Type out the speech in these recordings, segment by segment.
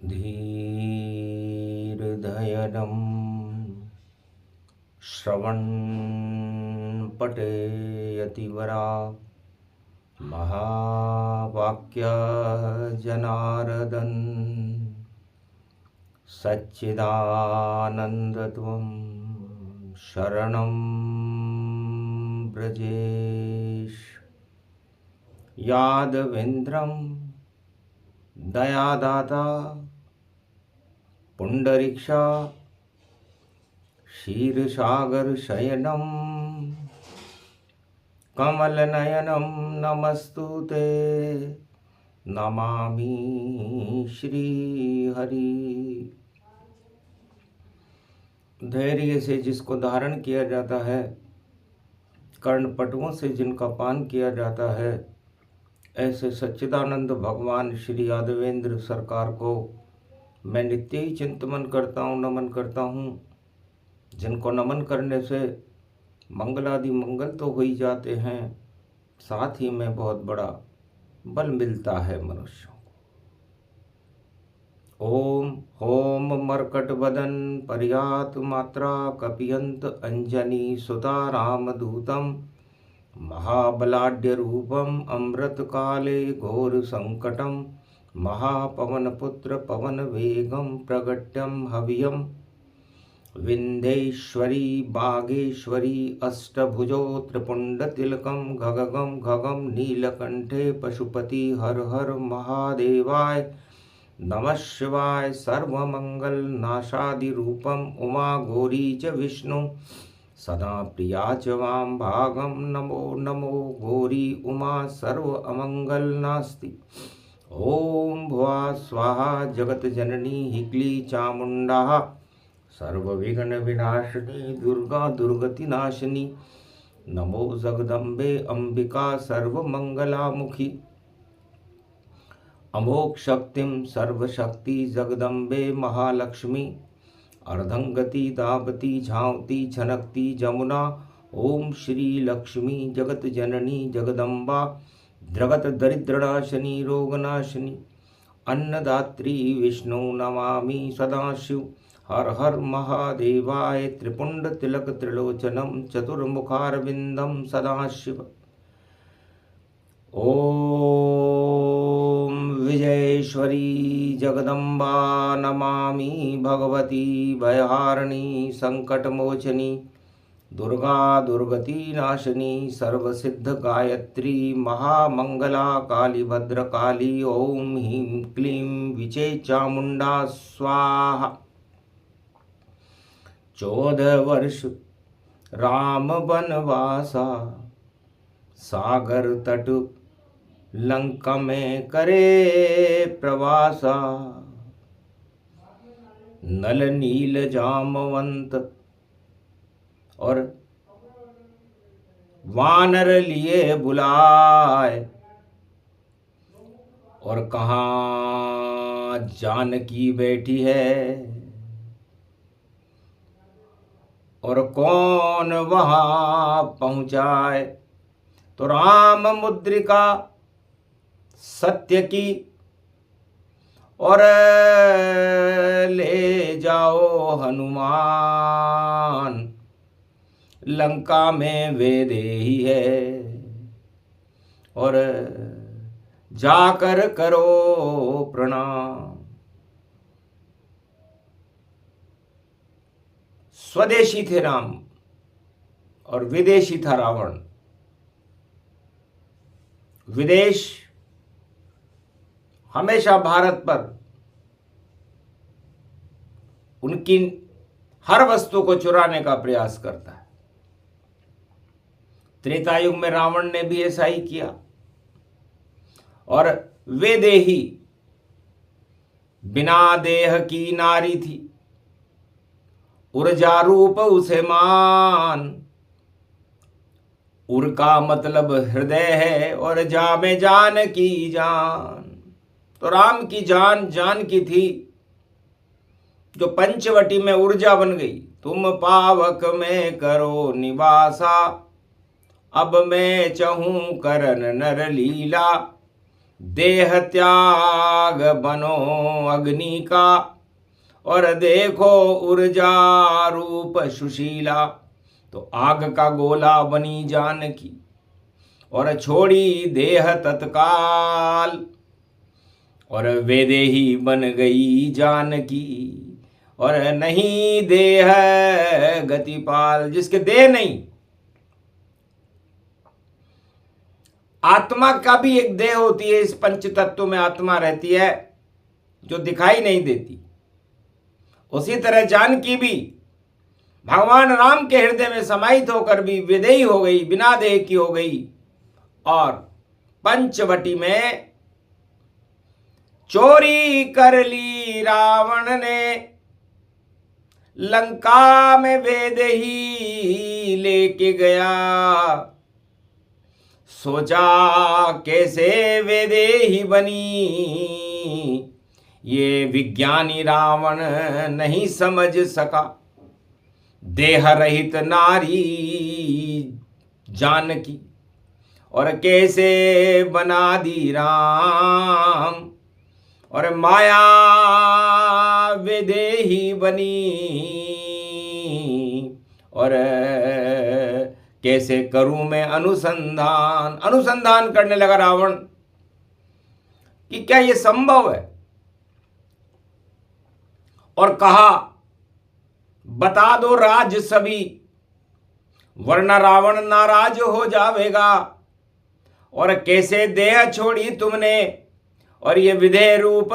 धीर्धयनं श्रवणपठेयतिवरा महावाक्य जनार्दन सच्चिदानन्दत्वं शरणं ब्रजेश यादवेन्द्रं दयादाता पुंडरीक्षा क्षीरसागर शयनं कमलनयनं नमस्तुते नमामि श्रीहरि। धैर्य से जिसको धारण किया जाता है, कर्णपटुओं से जिनका पान किया जाता है, ऐसे सच्चिदानंद भगवान श्री यादवेंद्र सरकार को मैं नित्य ही चिंतन करता हूँ, नमन करता हूँ। जिनको नमन करने से मंगलादि मंगल तो हो ही जाते हैं, साथ ही में बहुत बड़ा बल मिलता है मनुष्यों को। ओम होम मर्कट वदन पर्यात मात्रा कपियंत अंजनी सुता रामदूतम महाबलाढ्य रूपम अमृत काले घोर संकटम महापवन पुत्र पवन वेगम प्रगट्यम हवियम विंध्येश्वरी बागेश्वरी अष्टभुजो त्रिपुंड तिलकम गगगम गगम नीलकंठे पशुपति हर हर महादेवाय नमः शिवाय सर्वमंगल नाशादि रूपम उमा गौरी च विष्णु सदा प्रिया च वाम भागम नमो नमो गौरी उमा सर्व अमंगल नास्ति। ओम भुवा स्वाहा जगत जननी हिक्ली चामुंडा सर्वविघ्न विनाशिनी दुर्गा दुर्गति नाशिनी नमो जगदम्बे अंबिका सर्वमंगलामुखी अमोघ शक्तिं सर्वशक्ति जगदम्बे महालक्ष्मी अर्धंगति दावती झांवती छनकती जमुना ओम श्री लक्ष्मी जगत जननी जगदम्बा जगत दरिद्रनाशिनी रोगनाशिनी अन्नदात्री विष्णु नमामि सदाशिव हर हर महादेवाय त्रिपुंड तिलक त्रिलोचनम चतुर्मुखारविंदम सदाशिव। ओम विजयेश्वरी जगदम्बा नमामि भगवती भयहारिणी संकटमोचनी दुर्गा दुर्गति नाशिनी सर्वसिद्ध गायत्री महामंगला काली भद्रकाली ओम ह्रीं क्लीं विचे चामुंडा स्वाहा। 14 वर्ष राम बनवासा सागर तट लंका में करे प्रवासा नल नील जामवंत और वानर लिए बुलाए और कहाँ जानकी बैठी है और कौन वहां पहुंचाए। तो राम मुद्रिका सत्य की और ले जाओ हनुमान लंका में वेदेही है और जाकर करो प्रणाम। स्वदेशी थे राम और विदेशी था रावण। विदेश हमेशा भारत पर उनकी हर वस्तु को चुराने का प्रयास करता है। त्रेता युग में रावण ने भी ऐसा ही किया और वेदेही बिना देह की नारी थी, उर्जा रूप उसे मान। उर का मतलब हृदय है और जा में जान की जान। तो राम की जान जान की थी जो पंचवटी में ऊर्जा बन गई। तुम पावक में करो निवासा अब मैं चहूं करन नर लीला। देह त्याग बनो अग्नि का, और देखो ऊर्जा रूप सुशीला। तो आग का गोला बनी जानकी, और छोड़ी देह तत्काल, और वेदेही बन गई जानकी, और नहीं देह गतिपाल। जिसके देह नहीं, आत्मा का भी एक देह होती है, इस पंच तत्व में आत्मा रहती है जो दिखाई नहीं देती। उसी तरह जानकी भी भगवान राम के हृदय में समाहित होकर भी विदेही हो गई, बिना देह की हो गई, और पंचवटी में चोरी कर ली रावण ने, लंका में वेदेही लेके गया। सोचा कैसे वेदेही बनी, ये विज्ञानी रावण नहीं समझ सका। देह रहित नारी जानकी, और कैसे बना दी राम, और माया वेदेही बनी, और कैसे करूं मैं अनुसंधान करने लगा रावण कि क्या ये संभव है। और कहा बता दो राज सभी, वरना रावण नाराज हो जावेगा। और कैसे देह छोड़ी तुमने, और ये विधेय रूप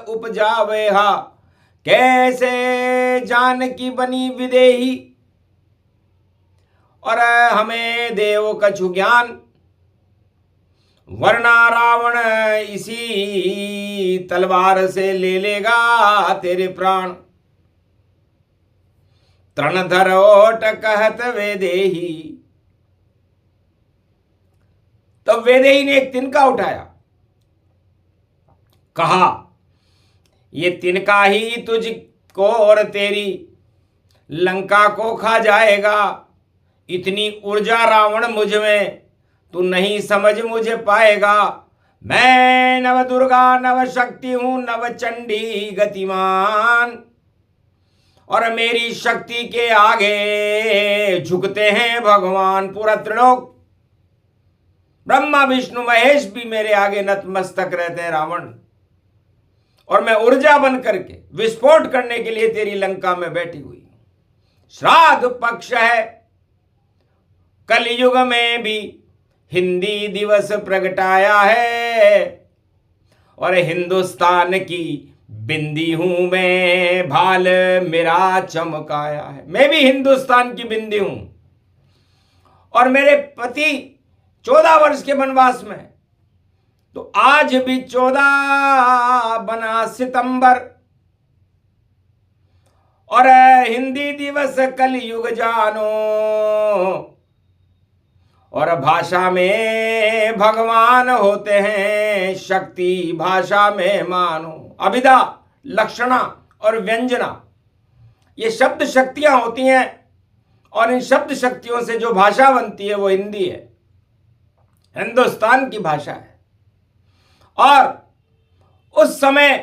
उपजावे हा, कैसे जानकी बनी विदेही, और हमें देव कछु ज्ञान, वरना रावण इसी तलवार से ले लेगा तेरे प्राण। तृणधर ओट कहत वेदेही, तब वेदेही ने एक तिनका उठाया, कहा ये तिनका ही तुझको और तेरी लंका को खा जाएगा। इतनी ऊर्जा रावण मुझ में तू नहीं समझ मुझे पाएगा। मैं नव दुर्गा नव शक्ति हूं, नव चंडी गतिमान, और मेरी शक्ति के आगे झुकते हैं भगवान। पूरा त्रिलोक ब्रह्मा विष्णु महेश भी मेरे आगे नतमस्तक रहते हैं रावण। और मैं ऊर्जा बन करके विस्फोट करने के लिए तेरी लंका में बैठी हुई हूं। श्राद्ध पक्ष है, कलयुग में भी हिंदी दिवस प्रगटाया है, और हिंदुस्तान की बिंदी हूं मैं, भाल मेरा चमकाया है। मैं भी हिंदुस्तान की बिंदी हूं, और मेरे पति 14 वर्ष के वनवास में, तो आज भी 14 बना सितंबर, और हिंदी दिवस कलयुग जानो, और भाषा में भगवान होते हैं, शक्ति भाषा में मानो। अभिधा, लक्षणा और व्यंजना, ये शब्द शक्तियां होती हैं, और इन शब्द शक्तियों से जो भाषा बनती है वो हिंदी है, हिंदुस्तान की भाषा है। और उस समय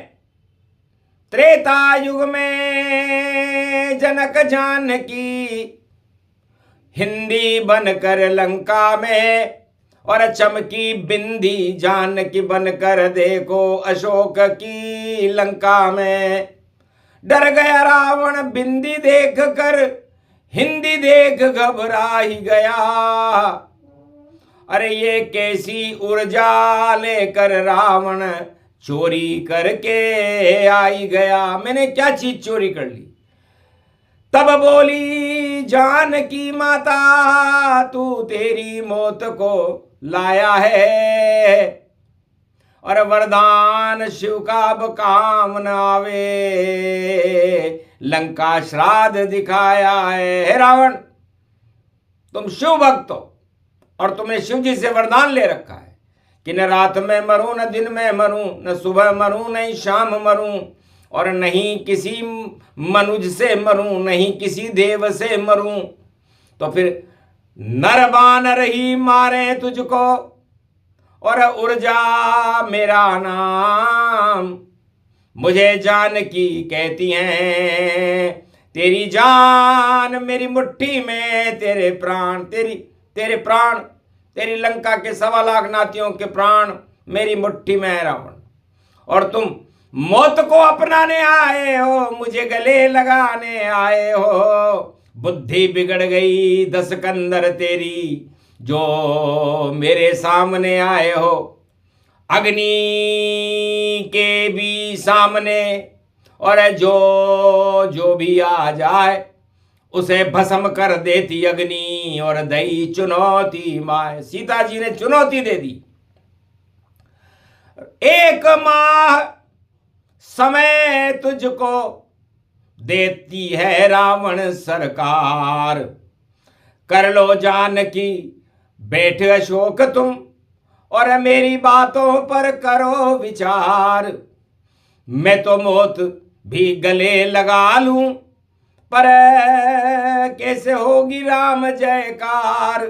त्रेता युग में जनक जानकी हिंदी बनकर लंका में, और चमकी बिंदी जानकी बनकर देखो अशोक की लंका में। डर गया रावण बिंदी देख कर, हिंदी देख घबरा ही गया। अरे ये कैसी ऊर्जा लेकर रावण चोरी करके आई गया, मैंने क्या चीज चोरी कर ली। तब बोली जानकी माता, तू तेरी मौत को लाया है, और वरदान शिव का अब काम न आवे, लंका श्राद्ध दिखाया है। हे रावण, तुम शिव भक्त हो, और तुमने शिव जी से वरदान ले रखा है कि न रात में मरूं, न दिन में मरूं, न सुबह मरूं, नहीं शाम मरूं, और नहीं किसी मनुज से मरूं, नहीं किसी देव से मरूं। तो फिर नर बानर ही मारे तुझको, और ऊर्जा मेरा नाम। मुझे जानकी कहती हैं, तेरी जान मेरी मुट्ठी में, तेरे प्राण तेरे प्राण, तेरी लंका के 1.25 लाख नातियों के प्राण मेरी मुट्ठी में है रावण। और तुम मौत को अपनाने आए हो, मुझे गले लगाने आए हो। बुद्धि बिगड़ गई 10 कंदर तेरी, जो मेरे सामने आए हो। अग्नि के भी सामने, और जो भी आ जाए उसे भस्म कर देती अग्नि, और दई चुनौती माए। सीता जी ने चुनौती दे दी। 1 माह समय तुझको देती है रावण सरकार। कर लो जानकी बैठ अशोक तुम, और मेरी बातों पर करो विचार। मैं तो मौत भी गले लगा लूं, पर कैसे होगी राम जयकार।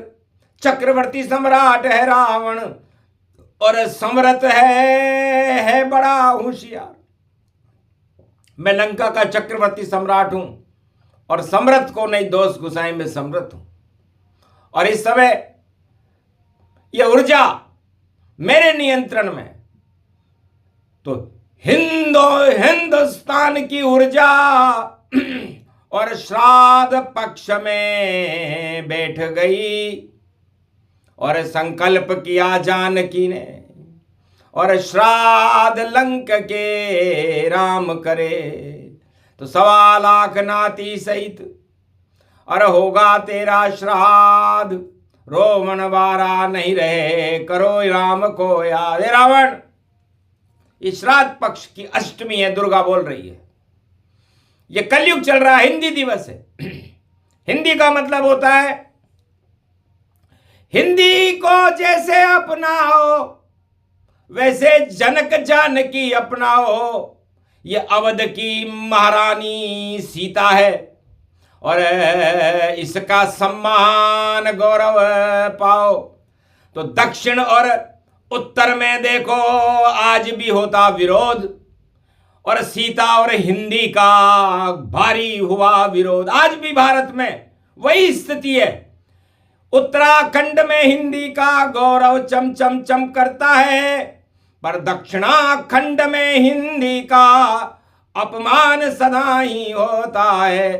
चक्रवर्ती सम्राट है रावण, और समरथ है बड़ा होशियार। मैं लंका का चक्रवर्ती सम्राट हूं, और समरथ को नहीं दोष गुसाई में समरथ हूं। और इस समय यह ऊर्जा मेरे नियंत्रण में। तो हिंदुस्तान की ऊर्जा और श्राद्ध पक्ष में बैठ गई, और संकल्प किया जानकी ने, और श्राद्ध लंक के राम करे। तो 1.25 लाख नाती सहित और होगा तेरा श्राद्ध। रोमन वारा नहीं रहे, करो राम को याद। रावण, इस श्राद्ध पक्ष की अष्टमी है, दुर्गा बोल रही है। ये कलयुग चल रहा है, हिंदी दिवस है। हिंदी का मतलब होता है, हिंदी को जैसे अपनाओ वैसे जनक जानकी अपनाओ। ये अवध की महारानी सीता है, और इसका सम्मान गौरव पाओ। तो दक्षिण और उत्तर में देखो आज भी होता विरोध, और सीता और हिंदी का भारी हुआ विरोध। आज भी भारत में वही स्थिति है। उत्तराखंड में हिंदी का गौरव चम चम चम करता है, पर दक्षिणाखंड में हिंदी का अपमान सदा ही होता है।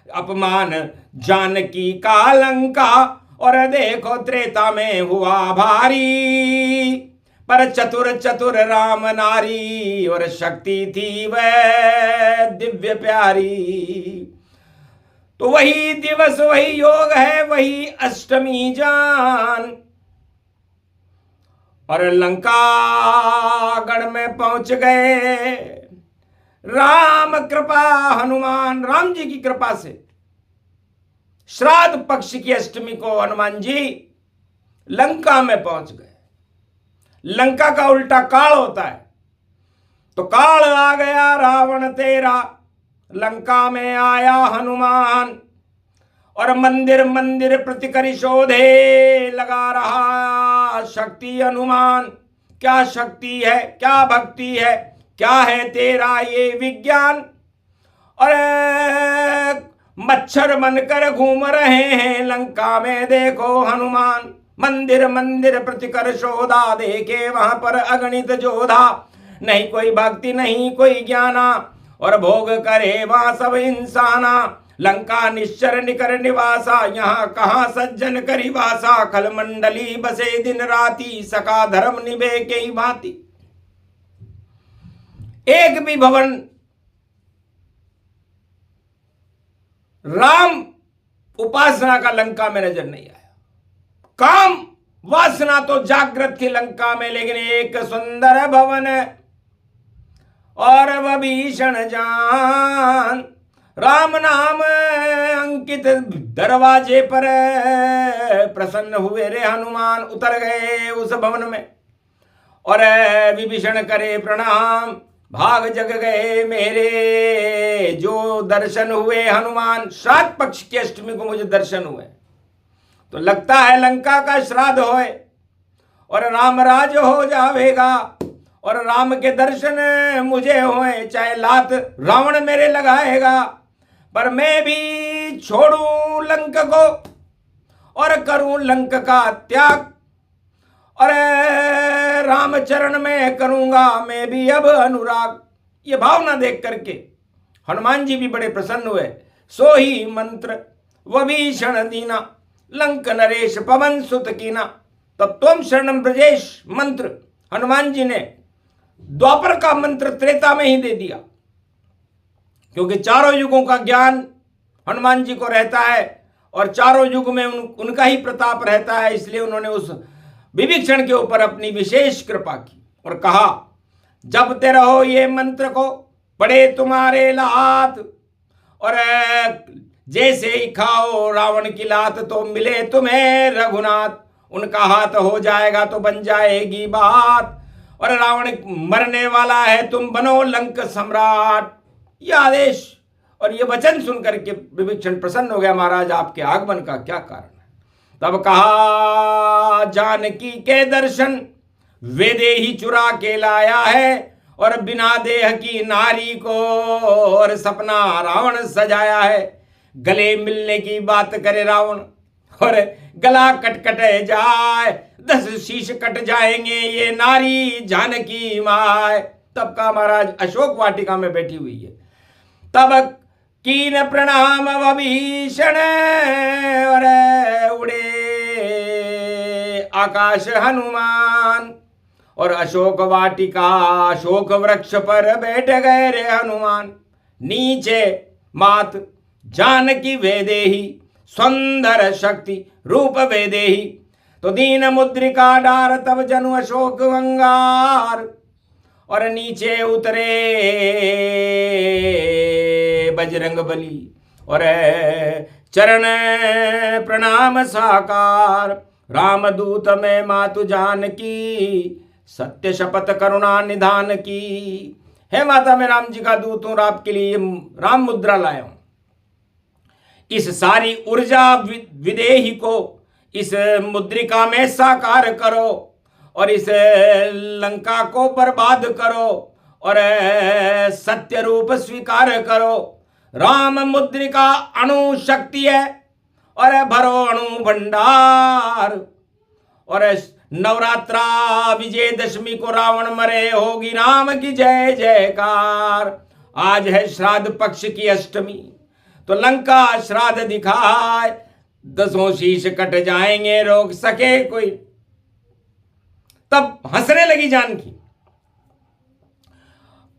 अपमान जानकी का लंका, और देखो त्रेता में हुआ भारी। पर चतुर चतुर राम नारी, और शक्ति थी वह दिव्य प्यारी। तो वही दिवस वही योग है, वही अष्टमी जान। और लंका गढ़ में पहुंच गए राम कृपा हनुमान। राम जी की कृपा से श्राद्ध पक्ष की अष्टमी को हनुमान जी लंका में पहुंच गए। लंका का उल्टा काल होता है, तो काल आ गया रावण तेरा, लंका में आया हनुमान। और मंदिर मंदिर प्रतिकर शोधे लगा रहा शक्ति हनुमान। क्या शक्ति है, क्या भक्ति है, क्या है तेरा ये विज्ञान। और मच्छर बनकर घूम रहे हैं लंका में देखो हनुमान। मंदिर मंदिर प्रतिकर शोधा, देखे वहां पर अगणित जोधा। नहीं कोई भक्ति नहीं कोई ज्ञाना, और भोग करे वहां सब इंसाना। लंका निश्चर निकर निवासा, यहाँ कहाँ सज्जन करी वासा। खल मंडली बसे दिन राती, सका धर्म निभे के ही भांति। एक भी भवन राम उपासना का लंका में नजर नहीं आया। काम वासना तो जागृत थी लंका में, लेकिन एक सुंदर भवन और वह भीषण जान। राम नाम अंकित दरवाजे पर प्रसन्न हुए रे हनुमान। उतर गए उस भवन में, और विभीषण करे प्रणाम। भाग जग गए मेरे जो दर्शन हुए हनुमान। श्राद्ध पक्ष की अष्टमी को मुझे दर्शन हुए, तो लगता है लंका का श्राद्ध होए। और राम राज हो जावेगा, और राम के दर्शन मुझे होए चाहे लात रावण मेरे लगाएगा, पर मैं भी छोड़ूं लंक को और करूं लंक का त्याग, और रामचरण में करूंगा मैं भी अब अनुराग। ये भावना देख करके हनुमान जी भी बड़े प्रसन्न हुए। सो ही मंत्र वभीषण दीना, लंक नरेश पवन सुत कीना। तब त्वम शरणम ब्रजेश मंत्र हनुमान जी ने द्वापर का मंत्र त्रेता में ही दे दिया, क्योंकि चारों युगों का ज्ञान हनुमान जी को रहता है और चारों युग में उनका ही प्रताप रहता है। इसलिए उन्होंने उस विभीषण के ऊपर अपनी विशेष कृपा की और कहा, जपते रहो ये मंत्र को पड़े तुम्हारे लात, और जैसे ही खाओ रावण की लात तो मिले तुम्हें रघुनाथ। उनका हाथ हो जाएगा तो बन जाएगी बात, और रावण मरने वाला है तुम बनो लंक सम्राट। यह आदेश और ये वचन सुनकर के विभीषण प्रसन्न हो गया, महाराज आपके आगमन का क्या कारण है। तब कहा, जानकी के दर्शन वेदे ही चुरा के लाया है, और बिना देह की नारी को और सपना रावण सजाया है। गले मिलने की बात करे रावण, और गला कट जाए, 10 शीश कट जाएंगे ये नारी जानकी माय। तब का महाराज अशोक वाटिका में बैठी हुई है। तब कीन प्रणाम विभीषण, और उड़े आकाश हनुमान, और अशोक वाटिका अशोक वृक्ष पर बैठ गए रे हनुमान। नीचे मात जानकी वेदेही, सुंदर शक्ति रूप वेदेही। तो दीन मुद्रिका डार तब जनु अशोक अंगार, और नीचे उतरे बजरंग बली, और चरण प्रणाम साकार। रामदूत में मातु जानकी, सत्य शपथ करुणा निधान की। हे माता, मैं राम जी का दूत हूं, आपके लिए राम मुद्रा लाया हूं। इस सारी ऊर्जा विदेही को इस मुद्रिका में साकार करो, और इस लंका को बर्बाद करो, और सत्य रूप स्वीकार करो। राम मुद्रिका अणु शक्ति है, और भरो अणु भंडार। और नवरात्रा विजयदशमी को रावण मरे, होगी राम की जय जयकार। आज है श्राद्ध पक्ष की अष्टमी, तो लंका श्राद्ध दिखाए, 10 शीश कट जाएंगे रोक सके कोई। तब हंसने लगी जानकी।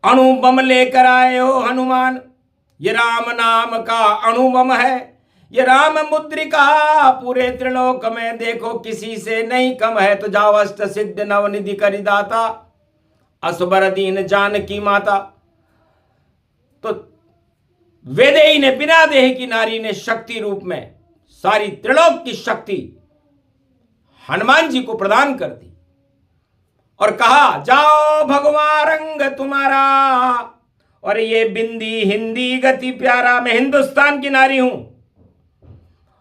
अणुबम लेकर आए हो हनुमान, ये राम नाम का अणुबम है। ये राम मुद्रिका पूरे त्रिलोक में देखो किसी से नहीं कम है। तो जाओ अष्ट सिद्ध नवनिधि करिदाता, असबर दीन जानकी माता। तो वेदेही ने बिना देह की नारी ने शक्ति रूप में सारी त्रिलोक की शक्ति हनुमान जी को प्रदान कर दी, और कहा, जाओ भगवान रंग तुम्हारा। और ये बिंदी हिंदी गति प्यारा, मैं हिंदुस्तान की नारी हूं,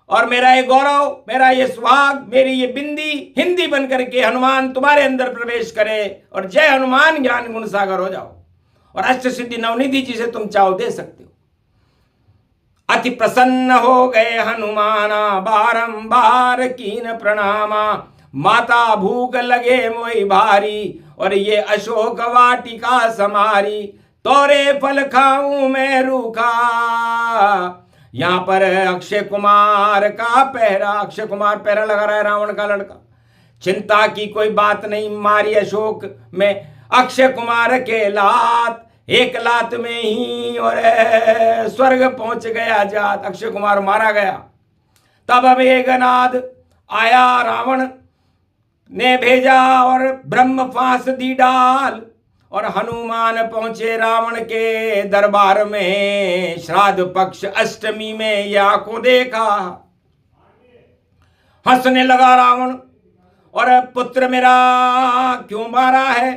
और मेरा ये गौरव, मेरा ये सुहाग, मेरी ये बिंदी हिंदी बन करके हनुमान तुम्हारे अंदर प्रवेश करे, और जय हनुमान ज्ञान गुण सागर हो जाओ, और अष्ट सिद्धि नवनिधि जिसे तुम चाहो दे सकते हो। अति प्रसन्न हो गए हनुमाना, बारंबार कीन प्रणामा। माता भूख लगे मोई भारी, और ये अशोक वाटिका समारी। तोरे फल खाऊं मैं रूखा। यहां पर अक्षय कुमार का पहरा, अक्षय कुमार पहरा लगा रहा है रावण का लड़का। चिंता की कोई बात नहीं, मारी अशोक में अक्षय कुमार के लात, एक लात में ही और स्वर्ग पहुंच गया जात। अक्षय कुमार मारा गया। तब मेघनाद आया, रावण ने भेजा और ब्रह्म फांस दी डाल, और हनुमान पहुंचे रावण के दरबार में। श्राद्ध पक्ष अष्टमी में या को देखा, हंसने लगा रावण, और पुत्र मेरा क्यों मारा है।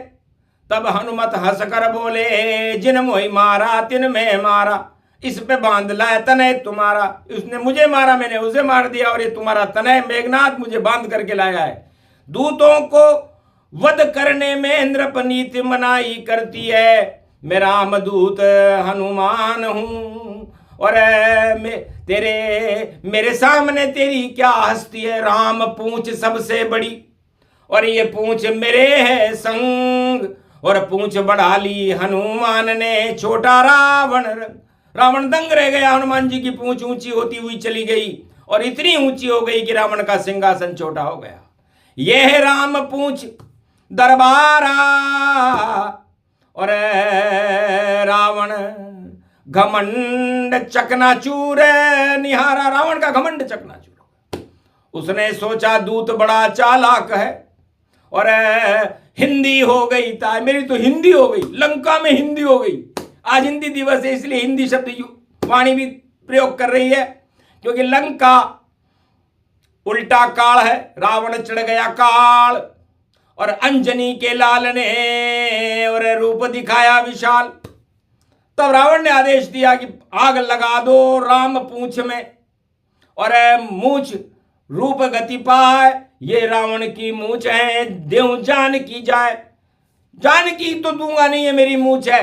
तब हनुमत हंसकर बोले, जिन मोहि मारा तिन में मारा, इस पे बांध लाए तनय तुम्हारा। उसने मुझे मारा, मैंने उसे मार दिया, और ये तुम्हारा तनय मेघनाथ मुझे बांध करके लाया है। दूतों को वध करने में इंद्रपनीत मनाही करती है। मैं रामदूत हनुमान हूं और मेरे सामने तेरी क्या हस्ती है। राम पूंछ सबसे बड़ी और ये पूंछ मेरे है संग, और पूंछ बढ़ा ली हनुमान ने छोटा रावण दंग रह गया। हनुमान जी की पूंछ ऊंची होती हुई चली गई और इतनी ऊंची हो गई कि रावण का सिंहासन छोटा हो गया। यह है राम पूंछ दरबारा और रावण घमंड चकनाचूर निहारा। रावण का घमंड चकनाचूर। उसने सोचा दूत बड़ा चालाक है और हिंदी हो गई था। मेरी तो हिंदी हो गई, लंका में हिंदी हो गई। आज हिंदी दिवस है इसलिए हिंदी शब्द वाणी भी प्रयोग कर रही है, क्योंकि लंका उल्टा काल है। रावण चढ़ गया काल और अंजनी के लाल ने और रूप दिखाया विशाल। तब रावण ने आदेश दिया कि आग लगा दो राम पूंछ में और मूंछ रूप गति पाए। ये रावण की मूंछ है, देव जान की जाए। जान की तो दूंगा नहीं, ये मेरी मूंछ है,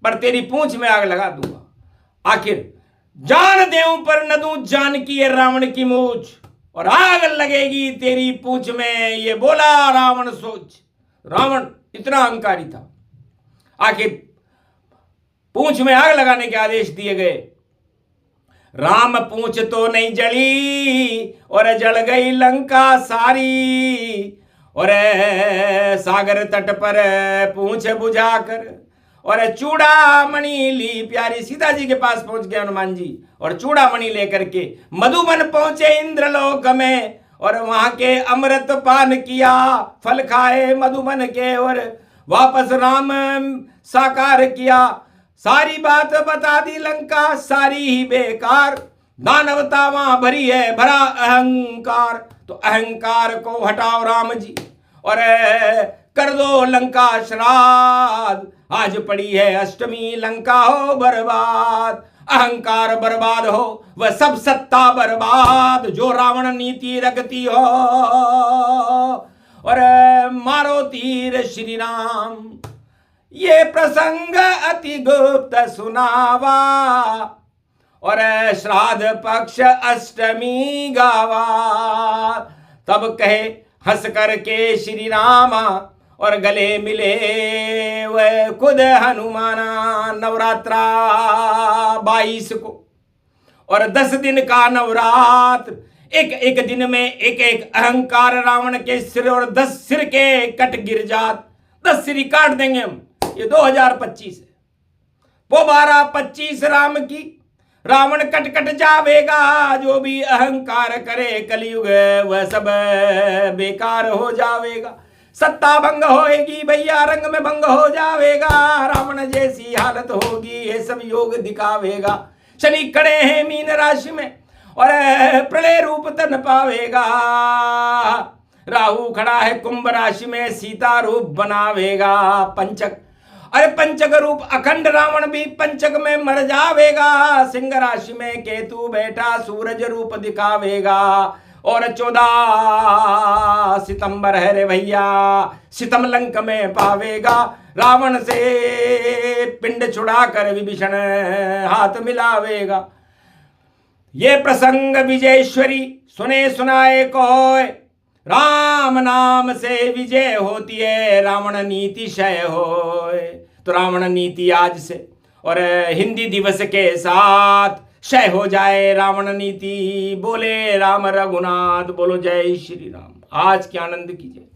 पर तेरी पूंछ में आग लगा दूंगा। आखिर जान देव पर न दूं, जान की है रावण की मूंछ और आग लगेगी तेरी पूंछ में, ये बोला रावण सोच। रावण इतना अहंकारी था। आखिर पूंछ में आग लगाने के आदेश दिए गए। राम पूंछ तो नहीं जली और जल गई लंका सारी, और सागर तट पर पूंछ बुझाकर और चूड़ामणि ली प्यारी। सीता जी के पास पहुंच गए हनुमान जी और चूड़ामणि लेकर के मधुबन पहुंचे इंद्रलोक में और वहां के अमृत पान किया, फल खाए मधुबन के और वापस राम साकार किया। सारी बात बता दी लंका सारी ही बेकार, दानवता वहां भरी है भरा अहंकार। तो अहंकार को हटाओ राम जी और कर दो लंका श्राद्ध। आज पड़ी है अष्टमी, लंका हो बर्बाद। अहंकार बर्बाद हो वह सब सत्ता बर्बाद, जो रावण नीति रखती हो और मारो तीर श्री राम। ये प्रसंग अति गुप्त सुनावा और श्राद्ध पक्ष अष्टमी गावा। तब कहे हंस करके श्री रामा और गले मिले वह खुद हनुमाना। नवरात्रा 22 को और 10 दिन का नवरात्र, एक एक दिन में एक एक अहंकार रावण के सिर और 10 सिर के कट गिर जात। 10 सिर काट देंगे हम। ये 2025 है। वो 12-25 राम की रावण कट कट जावेगा। जो भी अहंकार करे कलयुग वह सब बेकार हो जावेगा। सत्ता भंग होएगी भैया, रंग में भंग हो जावेगा। रावण जैसी हालत होगी, ये सब योग दिखावेगा। शनि खड़े हैं मीन राशि में और प्रलय रूप तन पावेगा। राहु खड़ा है कुंभ राशि में, सीता रूप बनावेगा। पंचक अरे पंचक रूप अखंड रावण भी पंचक में मर जावेगा। सिंह राशि में केतु बैठा सूरज रूप दिखावेगा। और 14 सितंबर है रे भैया, सितम लंक में पावेगा। रावण से पिंड छुड़ा कर विभीषण हाथ मिलावेगा। ये प्रसंग विजयेश्वरी सुने सुनाए कोय। राम नाम से विजय होती है, रावण नीति क्षय होए। तो रावण नीति आज से और हिंदी दिवस के साथ क्षय हो जाए रावण नीति। बोले राम रघुनाथ, बोलो जय श्री राम। आज के आनंद कीजिए।